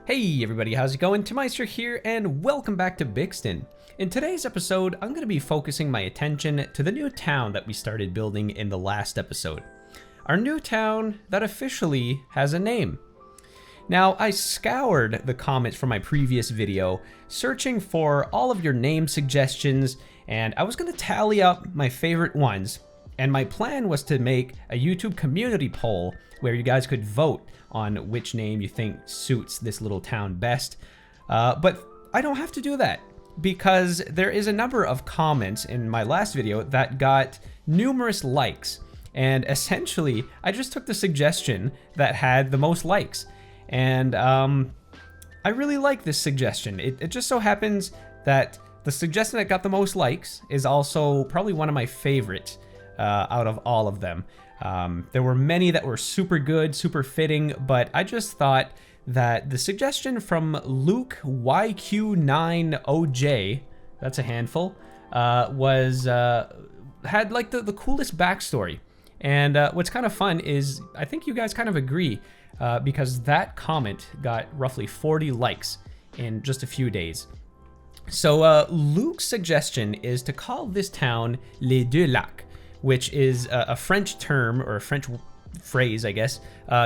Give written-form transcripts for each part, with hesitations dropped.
Hey everybody, how's it going? Meister here, and welcome back to Bixton. In today's episode, I'm going to be focusing my attention to the new town that we started building in the last episode. Our new town that officially has a name. Now, I scoured the comments from my previous video, searching for all of your name suggestions, and I was going to tally up my favorite ones. And my plan was to make a YouTube community poll where you guys could vote on which name you think suits this little town best. But I don't have to do that because there is a number of comments in my last video that got numerous likes. And essentially, I just took the suggestion that had the most likes. And I really like this suggestion. It just so happens that the suggestion that got the most likes is also probably one of my favorites out of all of them. There were many that were super good, super fitting, but I just thought that the suggestion from Luke YQ9OJ, that's a handful, had like the coolest backstory. And what's kind of fun is I think you guys kind of agree because that comment got roughly 40 likes in just a few days. So Luke's suggestion is to call this town Les Deux Lacs, which is a French term, or a French phrase, I guess,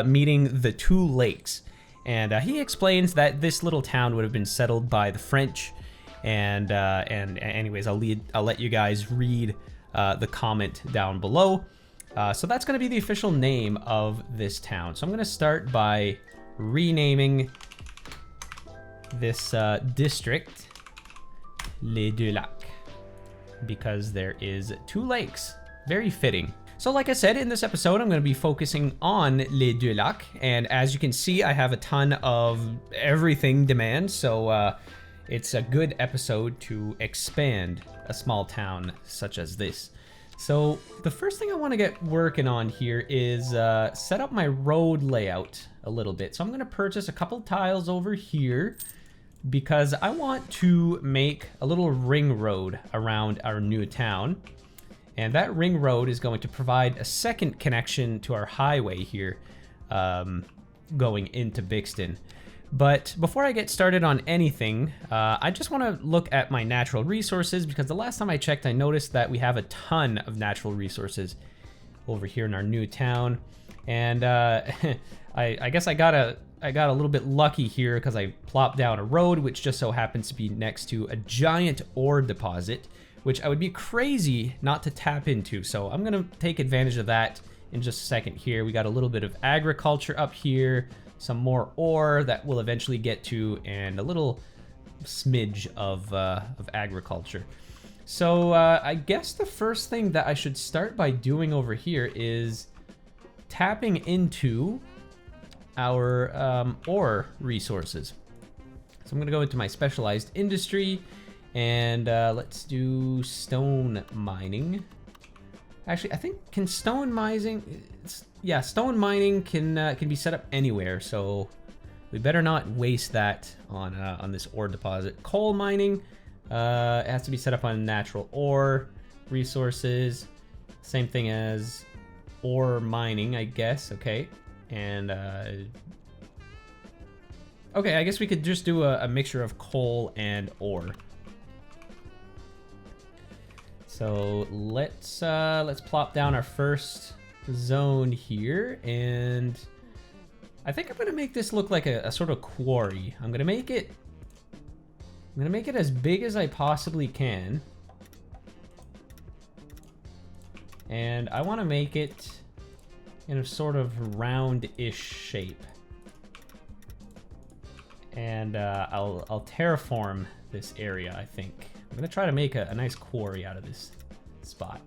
meaning the two lakes. And he explains that this little town would have been settled by the French. And anyways, I'll let you guys read the comment down below. So that's going to be the official name of this town. So I'm going to start by renaming this district Les Deux Lacs, because there is two lakes. Very fitting. So like I said, in this episode, I'm going to be focusing on Les Deux Lacs. And as you can see, I have a ton of everything demand. So it's a good episode to expand a small town such as this. So the first thing I want to get working on here is set up my road layout a little bit. So I'm going to purchase a couple tiles over here because I want to make a little ring road around our new town. And that ring road is going to provide a second connection to our highway here going into Bixton. But before I get started on anything, I just want to look at my natural resources, because the last time I checked, I noticed that we have a ton of natural resources over here in our new town. And I guess I got a little bit lucky here because I plopped down a road, which just so happens to be next to a giant ore deposit, which I would be crazy not to tap into. So I'm gonna take advantage of that in just a second here. We got a little bit of agriculture up here, some more ore that we'll eventually get to, and a little smidge of agriculture. So I guess the first thing that I should start by doing over here is tapping into our ore resources. So I'm gonna go into my specialized industry, and let's do stone mining. Actually, I think stone mining can be set up anywhere. So we better not waste that on this ore deposit. Coal mining, it has to be set up on natural ore resources. Same thing as ore mining, I guess. Okay, and okay, I guess we could just do a mixture of coal and ore. So let's plop down our first zone here, and I think I'm gonna make this look like a sort of quarry. I'm gonna make it as big as I possibly can, and I want to make it in a sort of round-ish shape. And I'll terraform this area, I think. I'm gonna try to make a nice quarry out of this spot.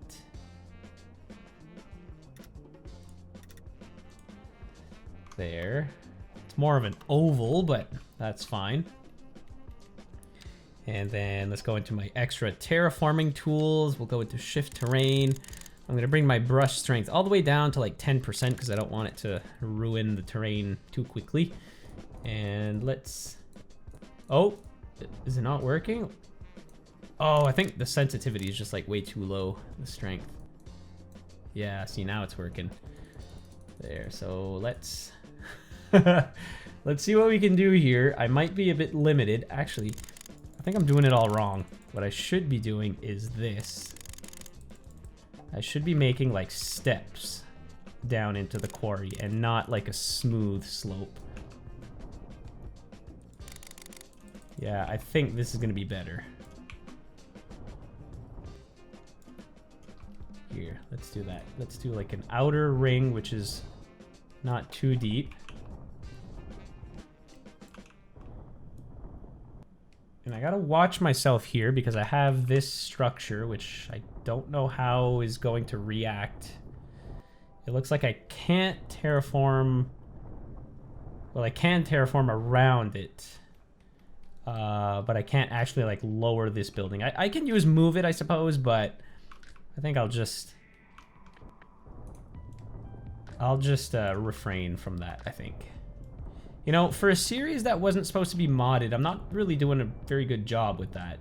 There. It's more of an oval, but that's fine. And then let's go into my extra terraforming tools. We'll go into shift terrain. I'm gonna bring my brush strength all the way down to like 10% because I don't want it to ruin the terrain too quickly. And let's... Oh, is it not working? Oh, I think the sensitivity is just like way too low, the strength. Yeah, see, now it's working. There, so let's Let's see what we can do here. I might be a bit limited. Actually, I think I'm doing it all wrong. What I should be doing is this. I should be making like steps down into the quarry and not like a smooth slope. Yeah, I think this is gonna be better. Here, let's do that. Let's do like an outer ring, which is not too deep. And I gotta watch myself here because I have this structure, which I don't know how is going to react. It looks like I can't terraform. Well, I can terraform around it. But I can't actually like lower this building. I can use move it, I suppose, but I think I'll just refrain from that, I think. You know, for a series that wasn't supposed to be modded, I'm not really doing a very good job with that.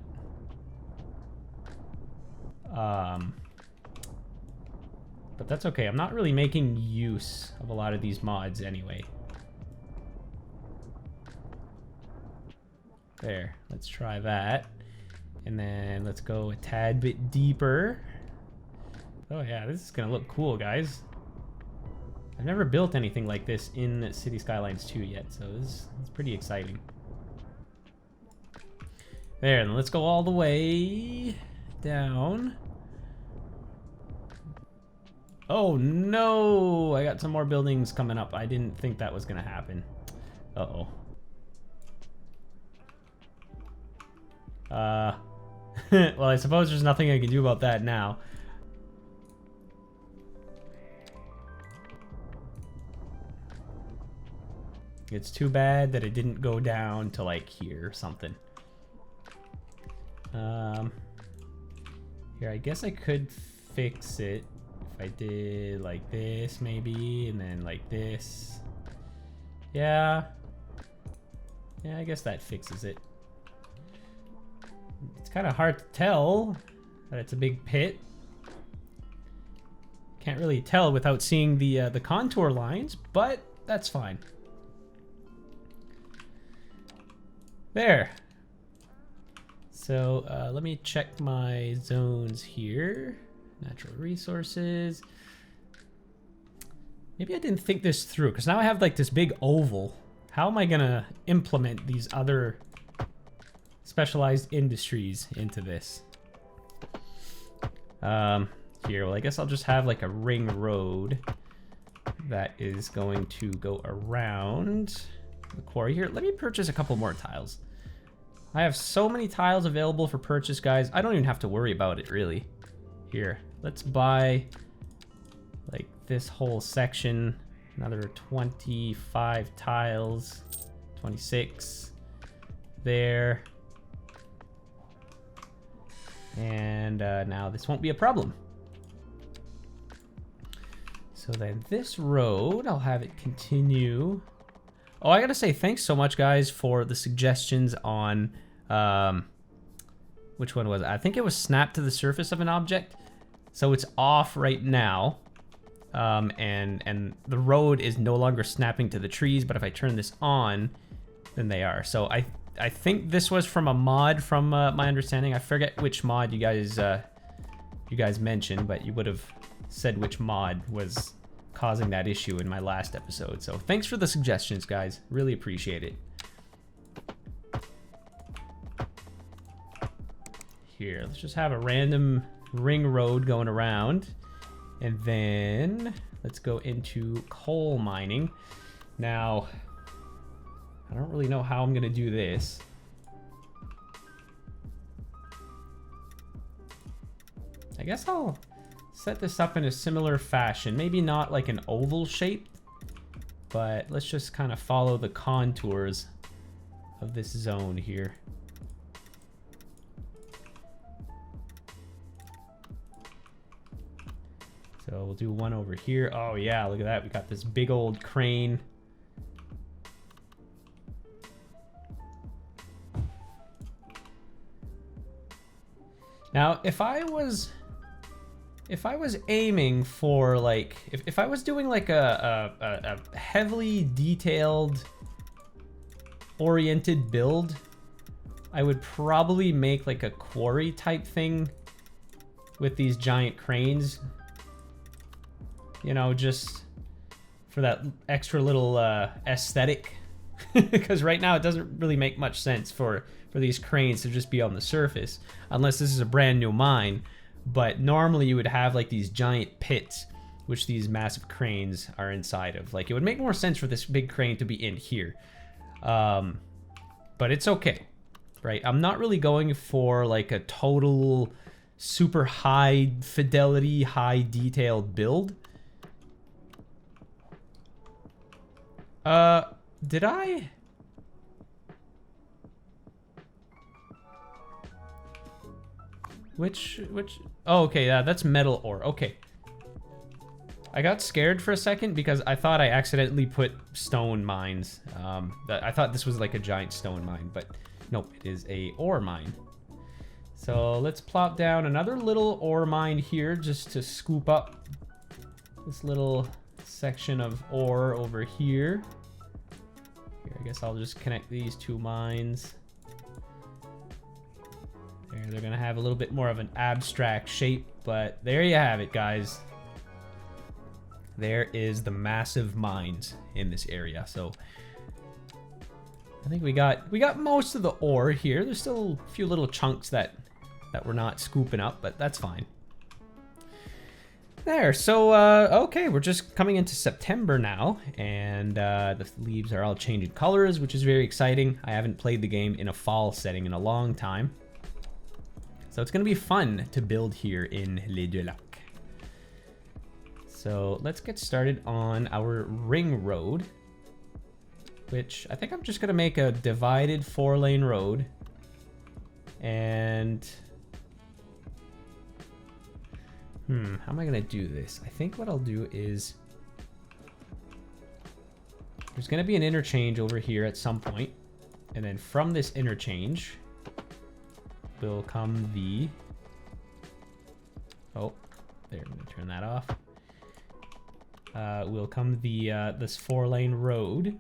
But that's okay. I'm not really making use of a lot of these mods anyway. There, let's try that. And then let's go a tad bit deeper. Oh yeah, this is gonna look cool, guys. I've never built anything like this in City Skylines 2 yet, so this is pretty exciting. There, and let's go all the way down. Oh no! I got some more buildings coming up. I didn't think that was gonna happen. Uh-oh. Well, I suppose there's nothing I can do about that now. It's too bad that it didn't go down to like here or something. Here, I guess I could fix it if I did like this maybe, and then like this. Yeah. Yeah, I guess that fixes it. It's kind of hard to tell that it's a big pit. Can't really tell without seeing the contour lines, but that's fine. There. So let me check my zones here. Natural resources. Maybe I didn't think this through, because now I have like this big oval. How am I gonna implement these other specialized industries into this? Here, well, I guess I'll just have like a ring road that is going to go around the quarry here. Let me purchase a couple more tiles. I have so many tiles available for purchase, guys. I don't even have to worry about it, really. Here, let's buy like this whole section. Another 25 tiles. 26. There. And now this won't be a problem. So then this road, I'll have it continue. Oh, I gotta say thanks so much, guys, for the suggestions on, which one was it? I think it was snap to the surface of an object. So it's off right now, and the road is no longer snapping to the trees, but if I turn this on, then they are. So I think this was from a mod, from my understanding. I forget which mod you guys mentioned, but you would have said which mod was causing that issue in my last episode. So thanks for the suggestions, guys. Really appreciate it. Here, let's just have a random ring road going around. And then let's go into coal mining. Now, I don't really know how I'm gonna do this. I guess I'll set this up in a similar fashion. Maybe not like an oval shape, but let's just kind of follow the contours of this zone here. So we'll do one over here. Oh yeah, look at that. We got this big old crane. Now, if I was aiming for like, if I was doing like a heavily detailed oriented build, I would probably make like a quarry type thing with these giant cranes. You know, just for that extra little aesthetic. Because right now it doesn't really make much sense for these cranes to just be on the surface, unless this is a brand new mine. But normally you would have like these giant pits, which these massive cranes are inside of. Like, it would make more sense for this big crane to be in here. But it's okay, right? I'm not really going for like a total super high fidelity, high detailed build. Did I? Which, oh, okay, yeah, that's metal ore, okay. I got scared for a second because I thought I accidentally put stone mines. I thought this was like a giant stone mine, but nope, it is a ore mine. So let's plop down another little ore mine here just to scoop up this little section of ore over here. Here, I guess I'll just connect these two mines. There, they're gonna have a little bit more of an abstract shape, but there you have it, guys. There is the massive mines in this area. So I think we got most of the ore here. There's still a few little chunks that we're not scooping up, but that's fine. There, so okay, we're just coming into September now, and the leaves are all changing colors, which is very exciting. I haven't played the game in a fall setting in a long time, so it's gonna be fun to build here in Les Deux Lacs. So let's get started on our ring road, which I think I'm just gonna make a divided 4-lane road. And how am I gonna do this? I think what I'll do is there's gonna be an interchange over here at some point, and then from this interchange will come the, oh, there, I'm gonna turn that off. Will come the this 4-lane road,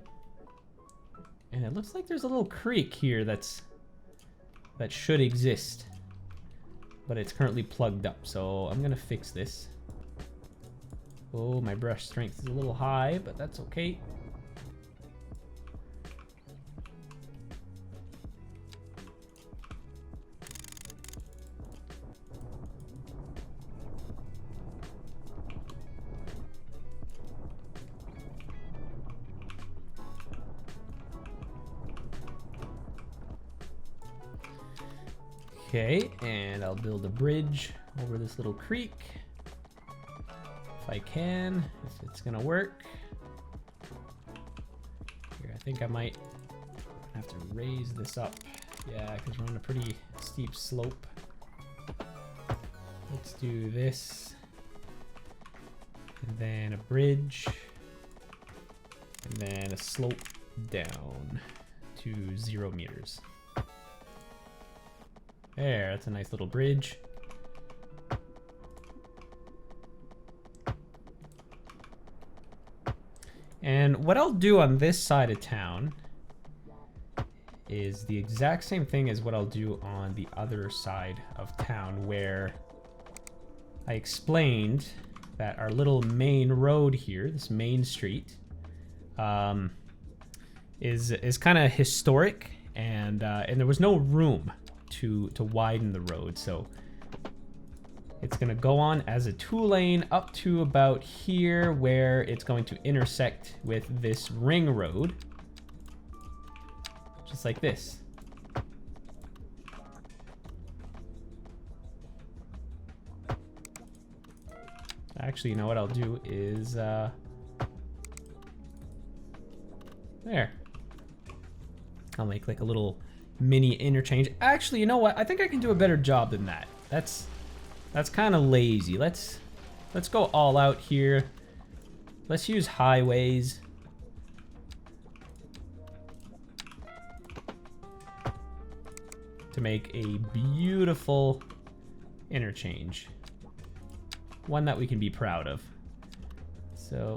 and it looks like there's a little creek here that should exist, but it's currently plugged up, so I'm gonna fix this. Oh, my brush strength is a little high, but that's okay. Okay, and I'll build a bridge over this little creek. If I can, if it's gonna work. Here, I think I might have to raise this up. Yeah, because we're on a pretty steep slope. Let's do this. And then a bridge. And then a slope down to 0 meters. There, that's a nice little bridge. And what I'll do on this side of town is the exact same thing as what I'll do on the other side of town, where I explained that our little main road here, this main street, is kind of historic, and there was no room to widen the road, so it's gonna go on as a 2-lane up to about here, where it's going to intersect with this ring road, just like this. Actually, you know what I'll do is there, I'll make like a little mini interchange. Actually, you know what? I think I can do a better job than that. That's kind of lazy. Let's go all out here. Let's use highways. To make a beautiful interchange. One that we can be proud of. So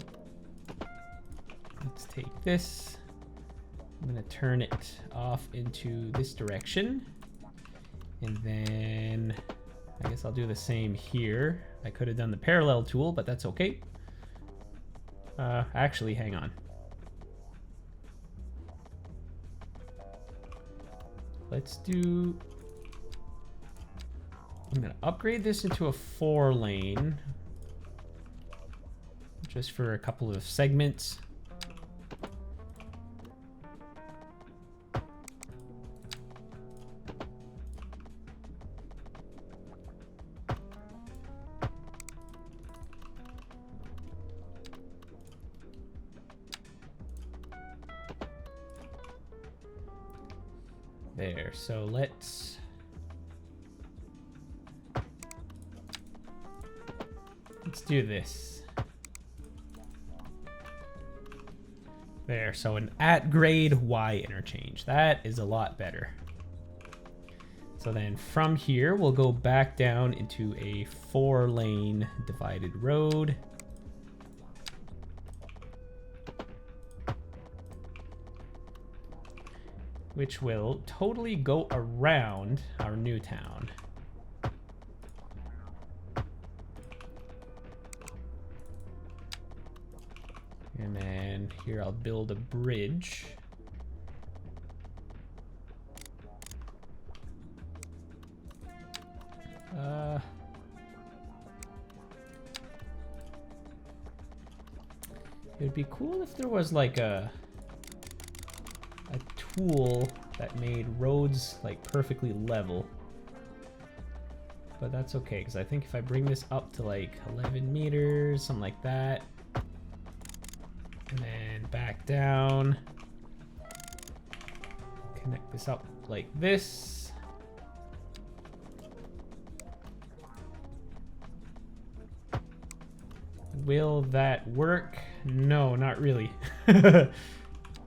let's take this. I'm gonna turn it off into this direction. And then I guess I'll do the same here. I could have done the parallel tool, but that's okay. Actually, hang on. Let's do... I'm gonna upgrade this into a 4-lane. Just for a couple of segments. There, so let's do this. There, so an at-grade Y interchange. That is a lot better. So then from here, we'll go back down into a 4-lane divided road. Which will totally go around our new town. And then here I'll build a bridge. It'd be cool if there was like a tool that made roads like perfectly level, but that's okay because I think if I bring this up to like 11 meters, something like that, and then back down, connect this up like this, will that work? No, not really.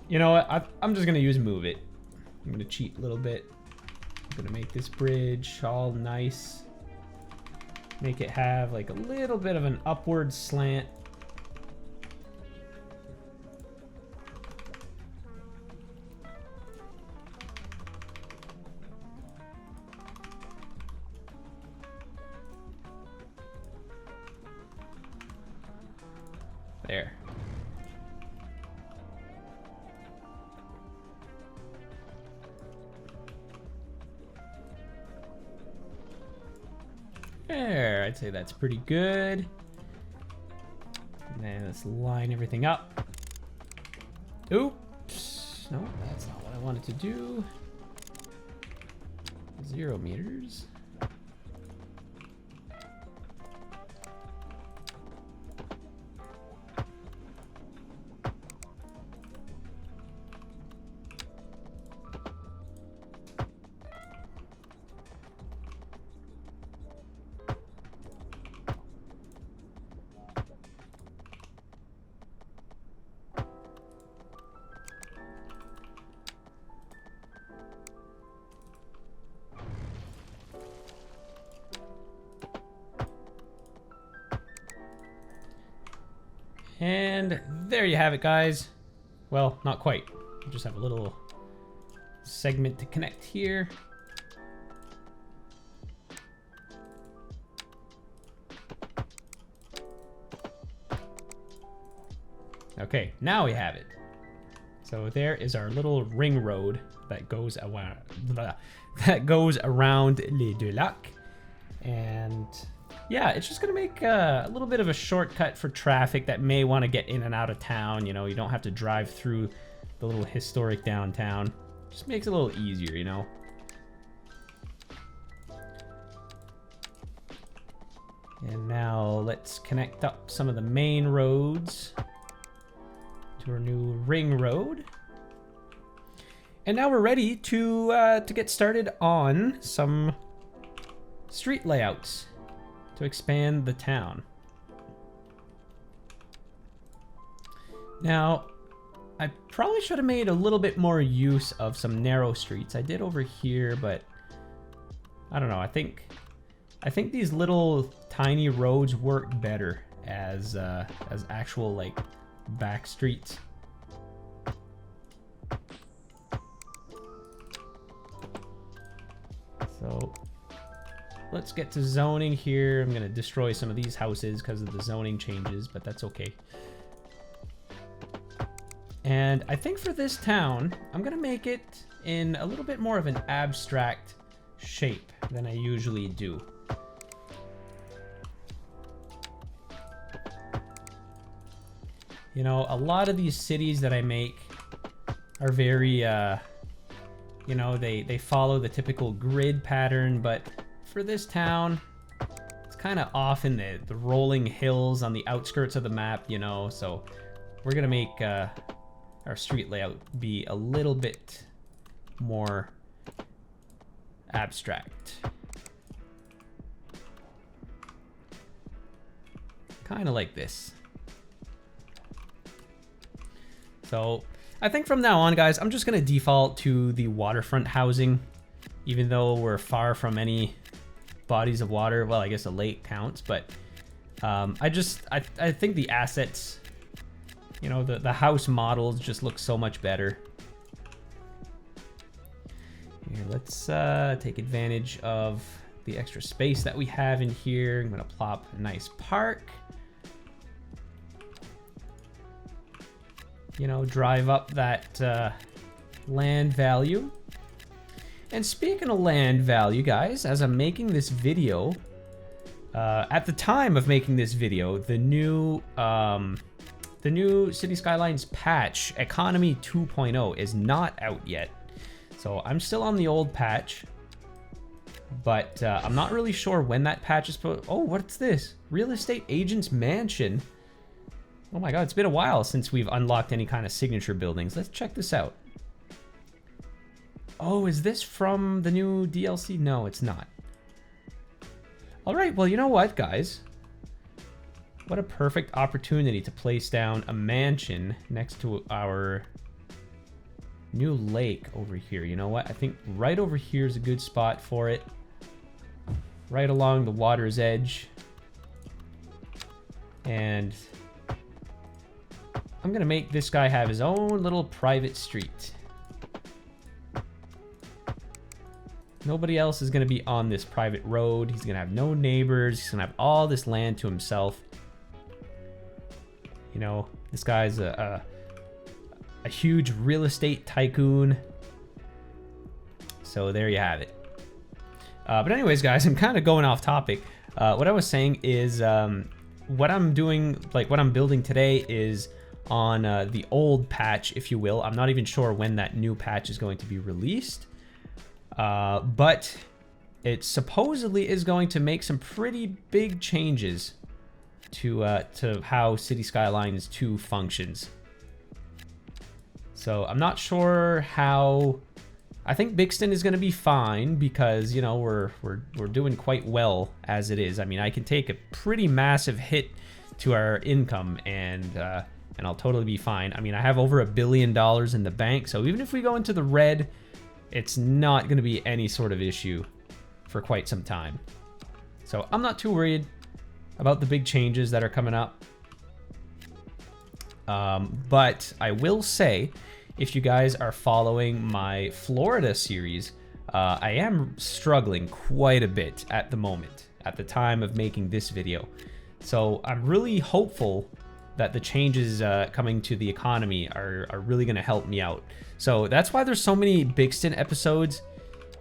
You know what? I'm just gonna use move it. I'm gonna cheat a little bit. I'm gonna make this bridge all nice. Make it have like a little bit of an upward slant. There. There, I'd say that's pretty good. And then let's line everything up. Oops. No, that's not what I wanted to do. 0 meters. And there you have it, guys. Well, not quite. We just have a little segment to connect here. Okay, now we have it. So there is our little ring road that goes around, Les Deux Lacs. And yeah, it's just gonna make a little bit of a shortcut for traffic that may want to get in and out of town. You know, you don't have to drive through the little historic downtown. Just makes it a little easier, you know. And now let's connect up some of the main roads to our new ring road. And now we're ready to get started on some street layouts to expand the town. Now, I probably should have made a little bit more use of some narrow streets. I did over here, but I don't know. I think these little tiny roads work better as actual like back streets. So let's get to zoning here. I'm gonna destroy some of these houses because of the zoning changes, but that's okay. And I think for this town, I'm gonna make it in a little bit more of an abstract shape than I usually do. You know, a lot of these cities that I make are very, you know, they follow the typical grid pattern, but for this town, it's kind of off in the rolling hills on the outskirts of the map, you know, so we're gonna make our street layout be a little bit more abstract. Kind of like this. So I think from now on, guys, I'm just going to default to the waterfront housing, even though we're far from any bodies of water. Well, I guess a lake counts, but I think the assets, you know, the house models just look so much better. Here, let's take advantage of the extra space that we have in here. I'm going to plop a nice park. You know, drive up that land value. And speaking of land value, guys, as I'm making this video, at the time of making this video, the new City Skylines patch, Economy 2.0, is not out yet. So I'm still on the old patch, but I'm not really sure when that patch is supposed. Oh, what's this? Real Estate Agent's Mansion. Oh my god, it's been a while since we've unlocked any kind of signature buildings. Let's check this out. Oh, is this from the new DLC? No, it's not. All right, well, you know what, guys? What a perfect opportunity to place down a mansion next to our new lake over here. You know what? I think right over here is a good spot for it. Right along the water's edge. And I'm gonna make this guy have his own little private street. Nobody else is gonna be on this private road. He's gonna have no neighbors. He's gonna have all this land to himself. You know, this guy's a huge real estate tycoon. So there you have it. But anyways, guys, I'm kind of going off topic. What I was saying is what I'm doing, like what I'm building today is on the old patch, if you will. I'm not even sure when that new patch is going to be released. But it supposedly is going to make some pretty big changes to how City Skylines 2 functions. So I'm not sure how. I think Bixton is going to be fine because, you know, we're doing quite well as it is. I mean, I can take a pretty massive hit to our income and I'll totally be fine. I mean, I have over $1 billion in the bank, so even if we go into the red, it's not going to be any sort of issue for quite some time. So I'm not too worried about the big changes that are coming up. But I will say, if you guys are following my Florida series, I am struggling quite a bit at the moment, at the time of making this video. So I'm really hopeful that the changes coming to the economy are really going to help me out. So that's why there's so many Bixton episodes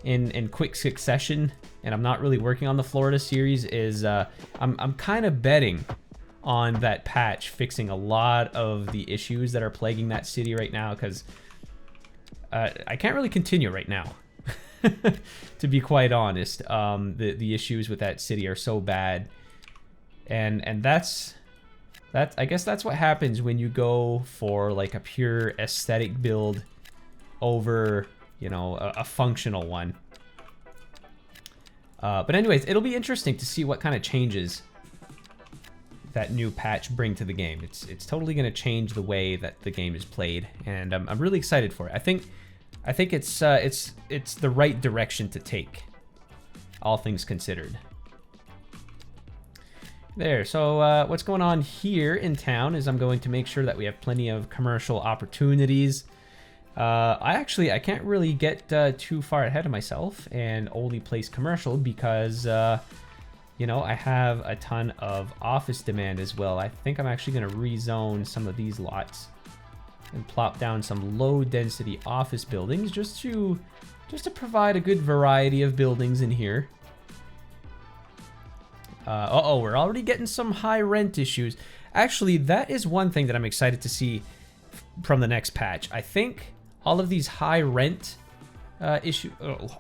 in quick succession, and I'm not really working on the Florida series. I'm kind of betting on that patch fixing a lot of the issues that are plaguing that city right now, because I can't really continue right now. To be quite honest, the issues with that city are so bad, and that's I guess that's what happens when you go for like a pure aesthetic build over, you know, a functional one. But anyways, it'll be interesting to see what kind of changes that new patch bring to the game. It's totally going to change the way that the game is played, and I'm really excited for it. I think it's the right direction to take, all things considered. There, so what's going on here in town is I'm going to make sure that we have plenty of commercial opportunities. I can't really get too far ahead of myself and only place commercial because, you know, I have a ton of office demand as well. I think I'm actually going to rezone some of these lots and plop down some low density office buildings just to provide a good variety of buildings in here. Uh-oh, we're already getting some high rent issues. Actually, that is one thing that I'm excited to see from the next patch. I think all of these high rent issues...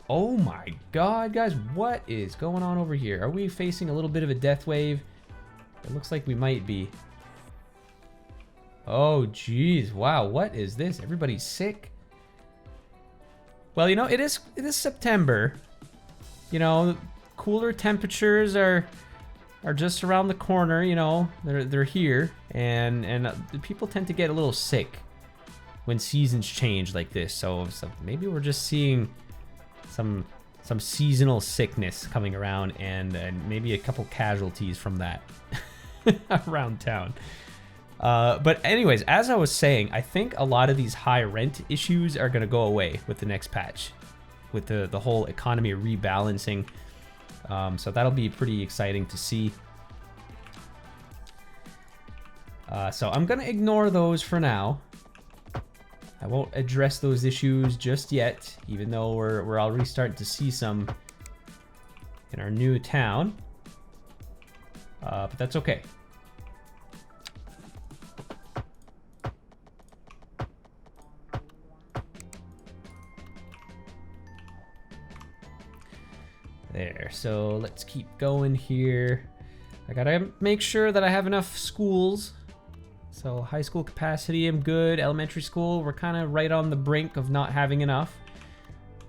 Oh my god, guys, what is going on over here? Are we facing a little bit of a death wave? It looks like we might be. Oh, geez. Wow, what is this? Everybody's sick? Well, you know, it is September. You know, cooler temperatures are just around the corner, you know. They're here, and people tend to get a little sick when seasons change like this. So maybe we're just seeing some seasonal sickness coming around, and maybe a couple casualties from that around town. But anyways, as I was saying, I think a lot of these high rent issues are going to go away with the next patch, with the whole economy rebalancing. So that'll be pretty exciting to see. So I'm going to ignore those for now. I won't address those issues just yet, even though we're already starting to see some in our new town. But that's okay. There, so let's keep going here. I gotta make sure that I have enough schools. So high school capacity, I'm good. Elementary school, we're kind of right on the brink of not having enough.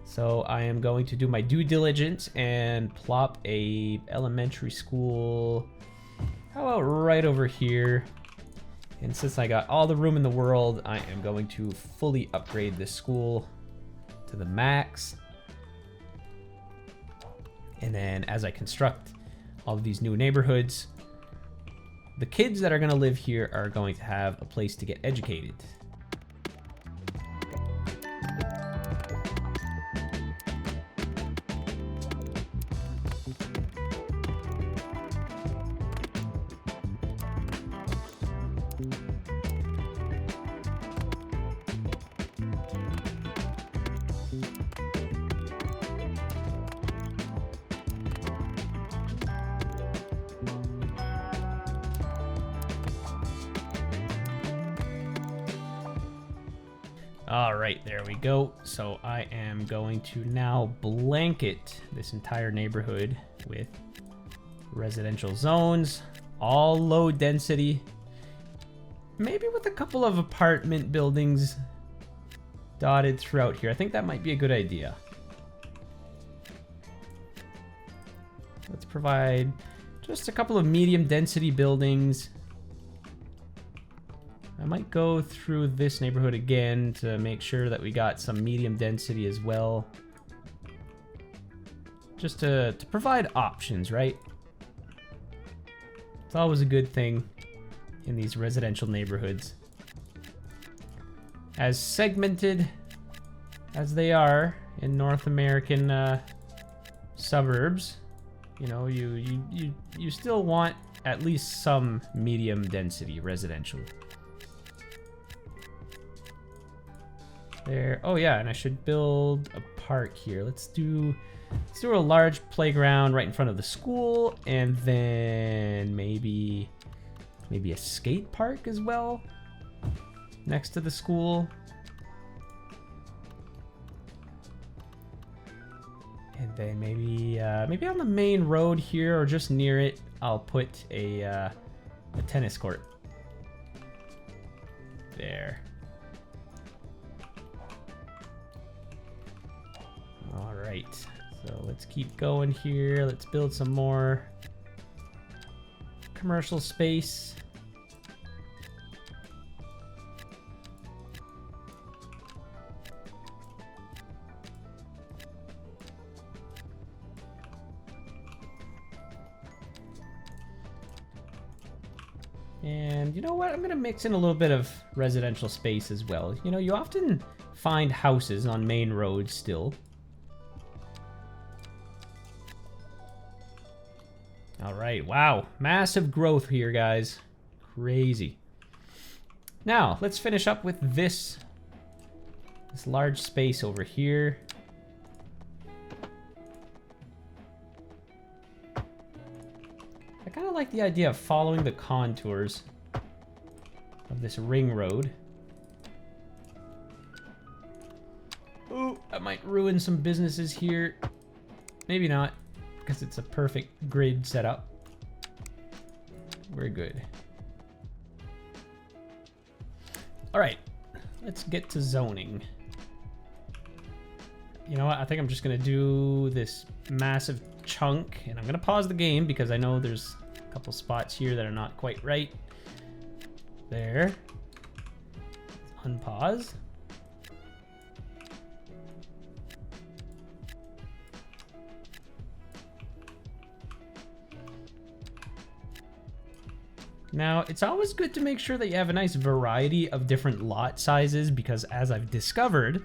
So I am going to do my due diligence and plop a elementary school. How about right over here? And since I got all the room in the world, I am going to fully upgrade this school to the max. And then as I construct all of these new neighborhoods, the kids that are going to live here are going to have a place to get educated. All right, there we go. So I am going to now blanket this entire neighborhood with residential zones, all low density, maybe with a couple of apartment buildings dotted throughout here. I think that might be a good idea. Let's provide just a couple of medium density buildings. I might go through this neighborhood again to make sure that we got some medium density as well. Just to provide options, right? It's always a good thing in these residential neighborhoods. As segmented as they are in North American suburbs, you know, you still want at least some medium density residential. There. Oh yeah, and I should build a park here. Let's do a large playground right in front of the school, and then maybe a skate park as well next to the school. And then maybe on the main road here or just near it, I'll put a tennis court. There. All right, so let's keep going here. Let's build some more commercial space. And you know what? I'm gonna mix in a little bit of residential space as well. You know, you often find houses on main roads still. All right, wow, massive growth here, guys. Crazy. Now, let's finish up with this large space over here. I kind of like the idea of following the contours of this ring road. Ooh, I might ruin some businesses here. Maybe not, because it's a perfect grid setup. We're good. All right, let's get to zoning. You know what? I think I'm just gonna do this massive chunk, and I'm gonna pause the game because I know there's a couple spots here that are not quite right. There. Let's unpause. Now, it's always good to make sure that you have a nice variety of different lot sizes because, as I've discovered,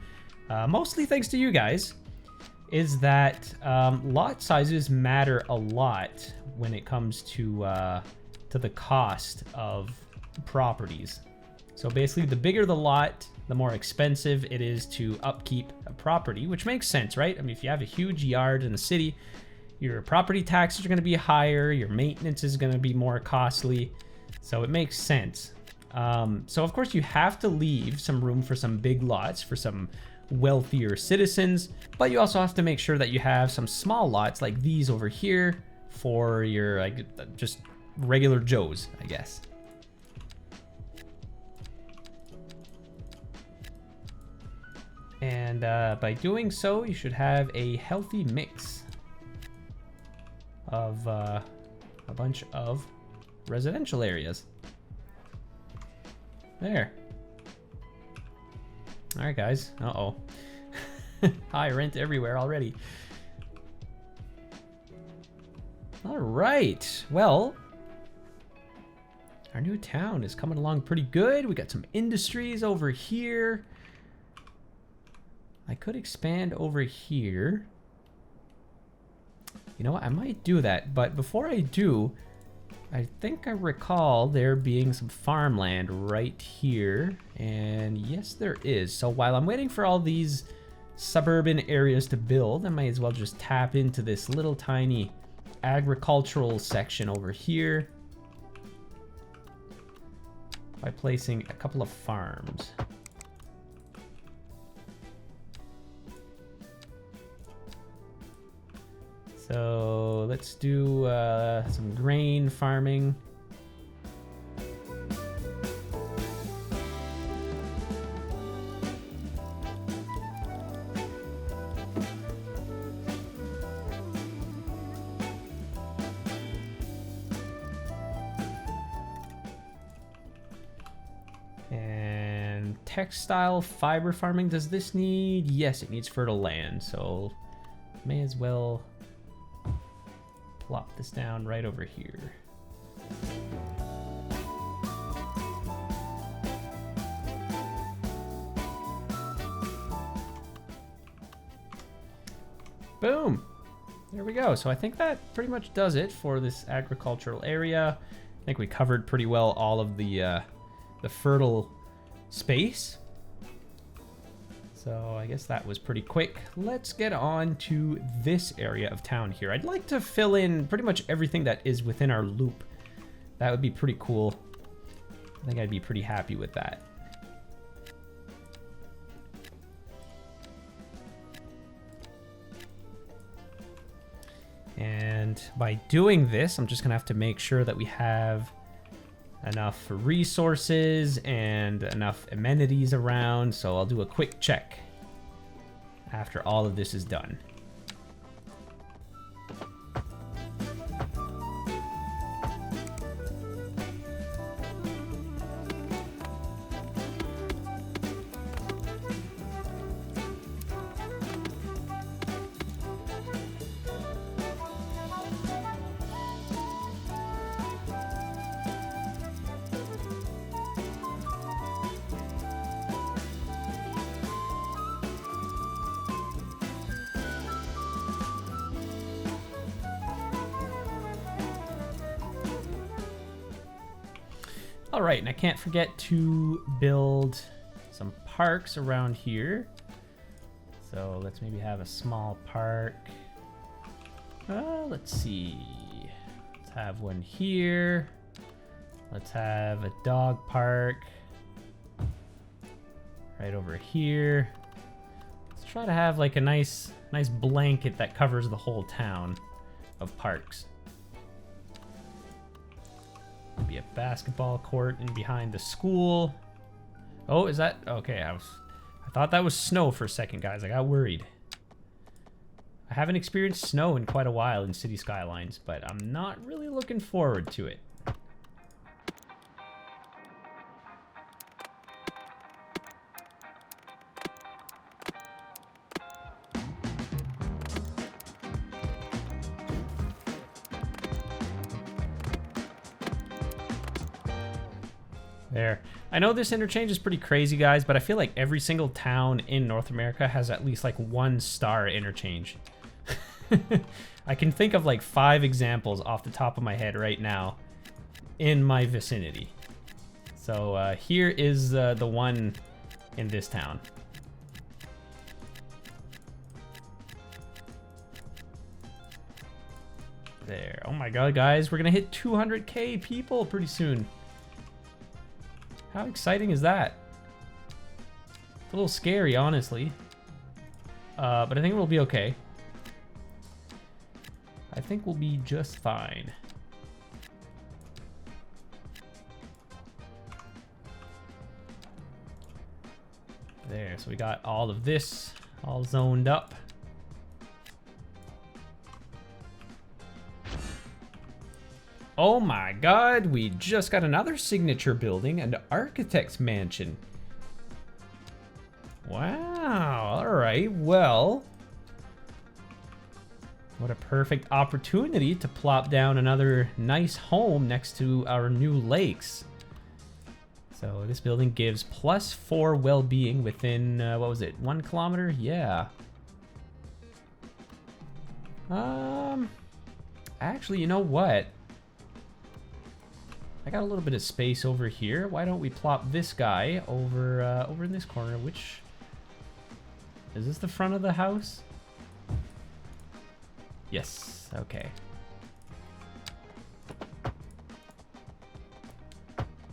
mostly thanks to you guys, is that lot sizes matter a lot when it comes to the cost of properties. So basically, the bigger the lot, the more expensive it is to upkeep a property, which makes sense, right? I mean, if you have a huge yard in the city, your property taxes are going to be higher, your maintenance is going to be more costly. So it makes sense. So of course you have to leave some room for some big lots for some wealthier citizens, but you also have to make sure that you have some small lots like these over here for your like just regular Joes, I guess. And by doing so, you should have a healthy mix of a bunch of residential areas. There. All right, guys. Uh-oh. High rent everywhere already. All right. Well, our new town is coming along pretty good. We got some industries over here. I could expand over here. You know what? I might do that, but before I do, I think I recall there being some farmland right here, and yes, there is. So while I'm waiting for all these suburban areas to build, I might as well just tap into this little tiny agricultural section over here by placing a couple of farms. So let's do some grain farming. And textile fiber farming, does this need? Yes, it needs fertile land, so may as well plop this down right over here. Boom! There we go. So I think that pretty much does it for this agricultural area. I think we covered pretty well all of the fertile space. So I guess that was pretty quick. Let's get on to this area of town here. I'd like to fill in pretty much everything that is within our loop. That would be pretty cool. I think I'd be pretty happy with that. And by doing this, I'm just gonna have to make sure that we have enough resources and enough amenities around, so I'll do a quick check after all of this is done. All right, and I can't forget to build some parks around here. So let's maybe have a small park. Let's see. Let's have one here. Let's have a dog park right over here. Let's try to have like a nice blanket that covers the whole town of parks. Be a basketball court in behind the school. Oh, is that okay? I thought that was snow for a second, guys. I got worried. I haven't experienced snow in quite a while in City Skylines, but I'm not really looking forward to it. There. I know this interchange is pretty crazy, guys, but I feel like every single town in North America has at least like 1-star interchange. I can think of like 5 examples off the top of my head right now in my vicinity. So here is the one in this town. There. Oh my god, guys, we're gonna hit 200k people pretty soon. How exciting is that? It's a little scary, honestly. But I think we'll be okay. I think we'll be just fine. There, so we got all of this all zoned up. Oh my god, we just got another signature building, an architect's mansion. Wow, alright, well. What a perfect opportunity to plop down another nice home next to our new lakes. So this building gives +4 well-being within, what was it, 1 kilometer? Yeah. Actually, you know what? I got a little bit of space over here. Why don't we plop this guy over over in this corner? Which is this the front of the house? Yes. Okay.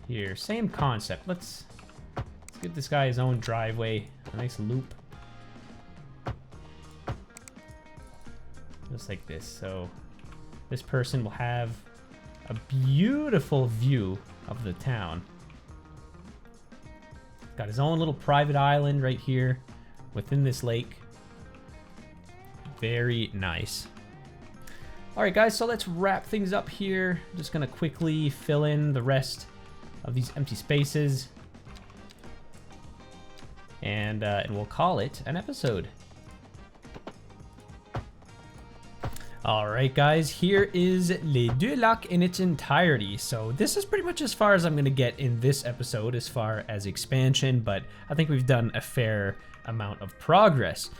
Here, same concept. Let's give this guy his own driveway, a nice loop, just like this. So this person will have a beautiful view of the town. Got his own little private island right here within this lake. Very nice. All right, guys, so let's wrap things up here. Just gonna quickly fill in the rest of these empty spaces. And we'll call it an episode. All right, guys, here is Les Deux Lacs in its entirety. So this is pretty much as far as I'm gonna get in this episode as far as expansion, but I think we've done a fair amount of progress.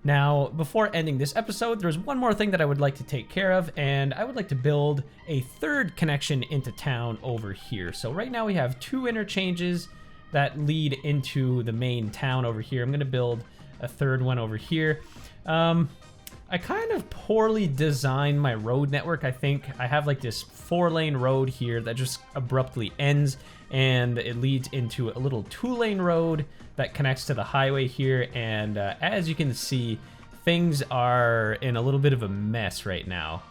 Now, before ending this episode, there's one more thing that I would like to take care of, and I would like to build a third connection into town over here. So right now we have 2 interchanges that lead into the main town over here. I'm gonna build a third one over here. I kind of poorly designed my road network, I think. I have like this 4-lane road here that just abruptly ends, and it leads into a little 2-lane road that connects to the highway here. And as you can see, things are in a little bit of a mess right now.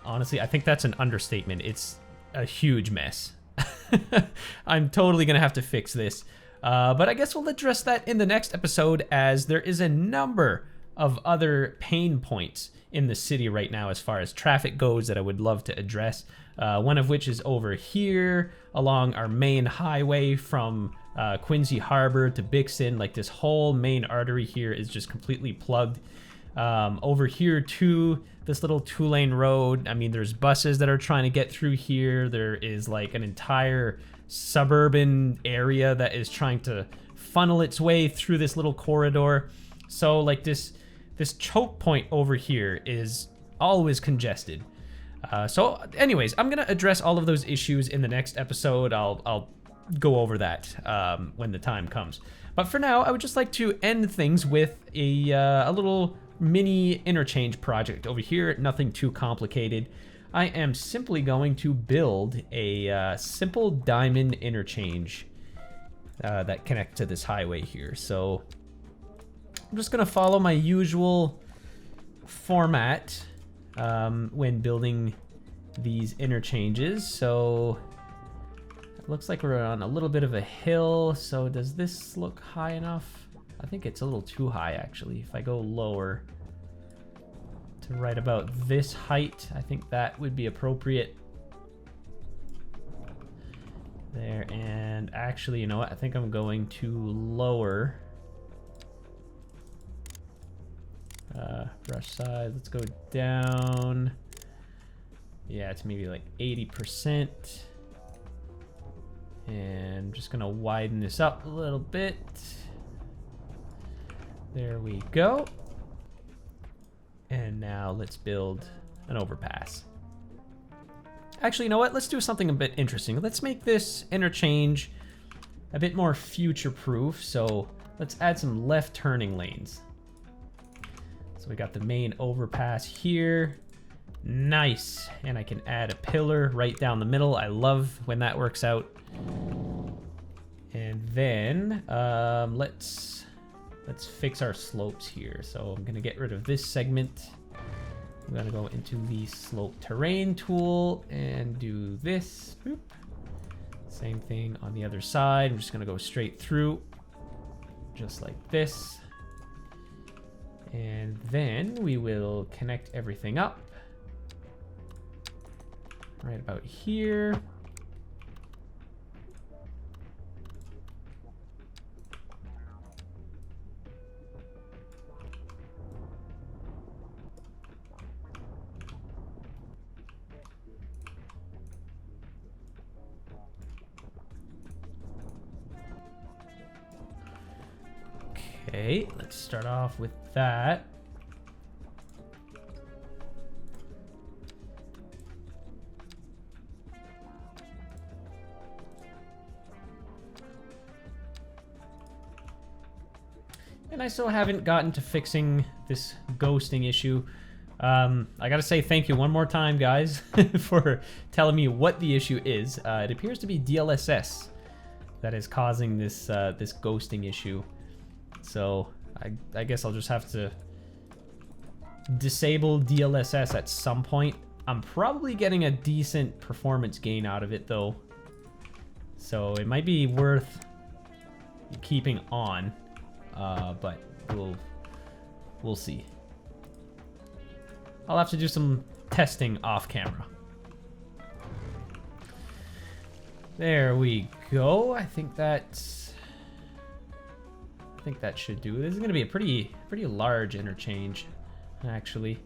Honestly, I think that's an understatement. It's a huge mess. I'm totally gonna have to fix this. But I guess we'll address that in the next episode, as there is a number of other pain points in the city right now as far as traffic goes that I would love to address. One of which is over here along our main highway from Quincy Harbor to Bixton. Like, this whole main artery here is just completely plugged. Over here too, this little 2-lane road, I mean, there's buses that are trying to get through here. There is like an entire suburban area that is trying to funnel its way through this little corridor. So like this choke point over here is always congested. So anyways, I'm gonna address all of those issues in the next episode. I'll go over that when the time comes. But for now, I would just like to end things with a little mini interchange project over here. Nothing too complicated. I am simply going to build a simple diamond interchange that connects to this highway here. So I'm just gonna follow my usual format when building these interchanges. So it looks like we're on a little bit of a hill. So does this look high enough? I think it's a little too high actually. If I go lower to right about this height, I think that would be appropriate. There, and actually, you know what? I think I'm going to lower brush size. Let's go down. Yeah, it's maybe like 80%. And I'm just gonna widen this up a little bit. There we go. And now let's build an overpass. Actually, you know what? Let's do something a bit interesting. Let's make this interchange a bit more future-proof. So let's add some left turning lanes. So we got the main overpass here. Nice. And I can add a pillar right down the middle. I love when that works out. And then let's fix our slopes here. So I'm gonna get rid of this segment. I'm gonna go into the slope terrain tool and do this. Boop. Same thing on the other side. I'm just gonna go straight through, just like this. And then we will connect everything up right about here. Okay, let's start off with that. And I still haven't gotten to fixing this ghosting issue. I gotta say thank you one more time, guys, for telling me what the issue is. It appears to be DLSS that is causing this this ghosting issue. So I guess I'll just have to disable DLSS at some point. I'm probably getting a decent performance gain out of it though, so it might be worth keeping on, but we'll see. I'll have to do some testing off camera. There we go. I think that should do it. This is going to be a pretty large interchange, actually.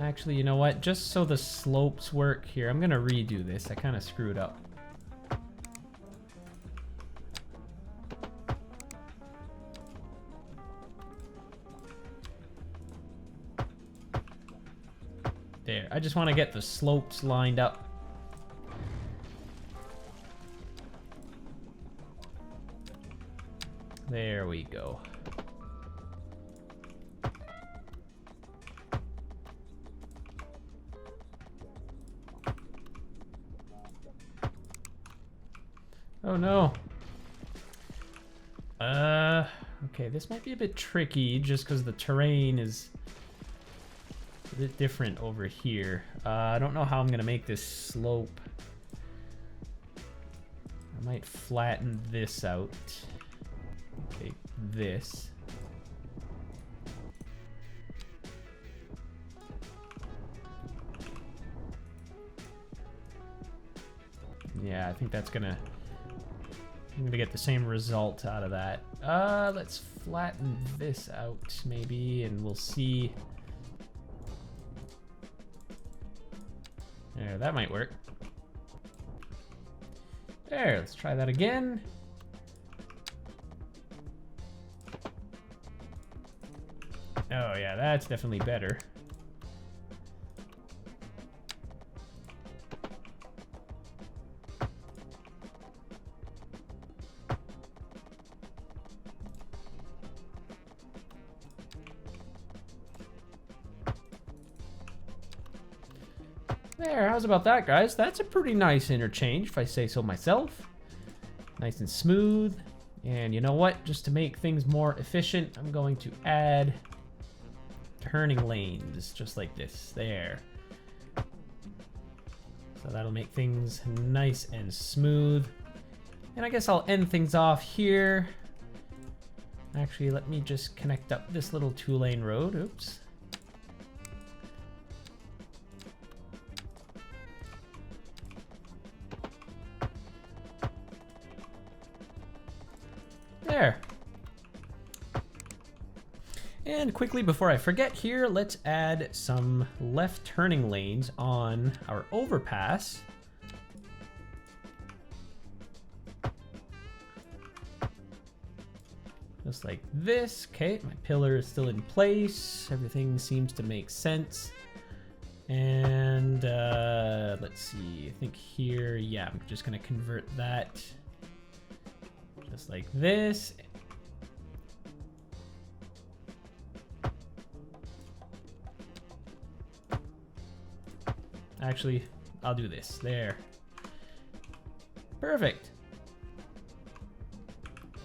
Actually, you know what? Just so the slopes work here, I'm going to redo this. I kind of screwed up. There. I just want to get the slopes lined up. There we go. Oh no. Okay, this might be a bit tricky just because the terrain is a bit different over here. I don't know how I'm gonna make this slope. I might flatten this out. Take this. Yeah, I think that's gonna... I'm gonna get the same result out of that. Let's flatten this out maybe, and we'll see. There, that might work. There, let's try that again. Oh yeah, that's definitely better. There, how's about that, guys? That's a pretty nice interchange, if I say so myself. Nice and smooth. And you know what? Just to make things more efficient, I'm going to add turning lanes, just like this. There. So that'll make things nice and smooth. And I guess I'll end things off here. Actually, let me just connect up this little 2-lane road. Oops. There. And quickly before I forget here, let's add some left turning lanes on our overpass. Just like this. Okay, my pillar is still in place. Everything seems to make sense. And let's see, I think here, yeah, I'm just gonna convert that just like this. Actually, I'll do this. There. Perfect.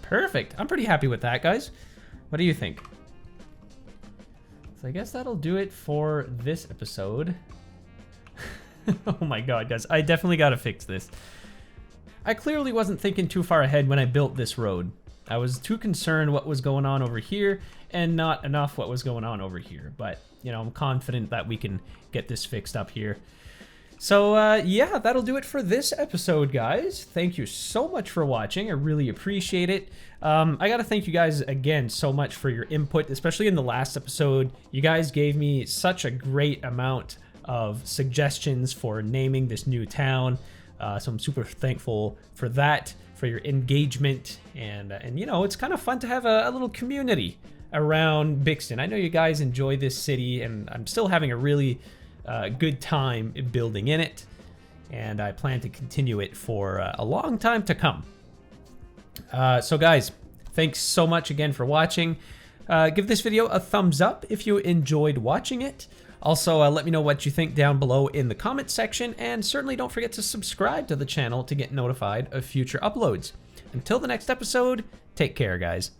Perfect. I'm pretty happy with that, guys. What do you think? So I guess that'll do it for this episode. Oh my god, guys. I definitely gotta fix this. I clearly wasn't thinking too far ahead when I built this road. I was too concerned what was going on over here and not enough what was going on over here. But, you know, I'm confident that we can get this fixed up here. So, yeah, that'll do it for this episode, guys. Thank you so much for watching. I really appreciate it. I gotta thank you guys again so much for your input, especially in the last episode. You guys gave me such a great amount of suggestions for naming this new town. So I'm super thankful for that, for your engagement. And you know, it's kind of fun to have a little community around Bixton. I know you guys enjoy this city, and I'm still having a really good time building in it, and I plan to continue it for a long time to come. So guys, thanks so much again for watching. Give this video a thumbs up if you enjoyed watching it. Also, let me know what you think down below in the comment section, and certainly don't forget to subscribe to the channel to get notified of future uploads. Until the next episode, take care, guys.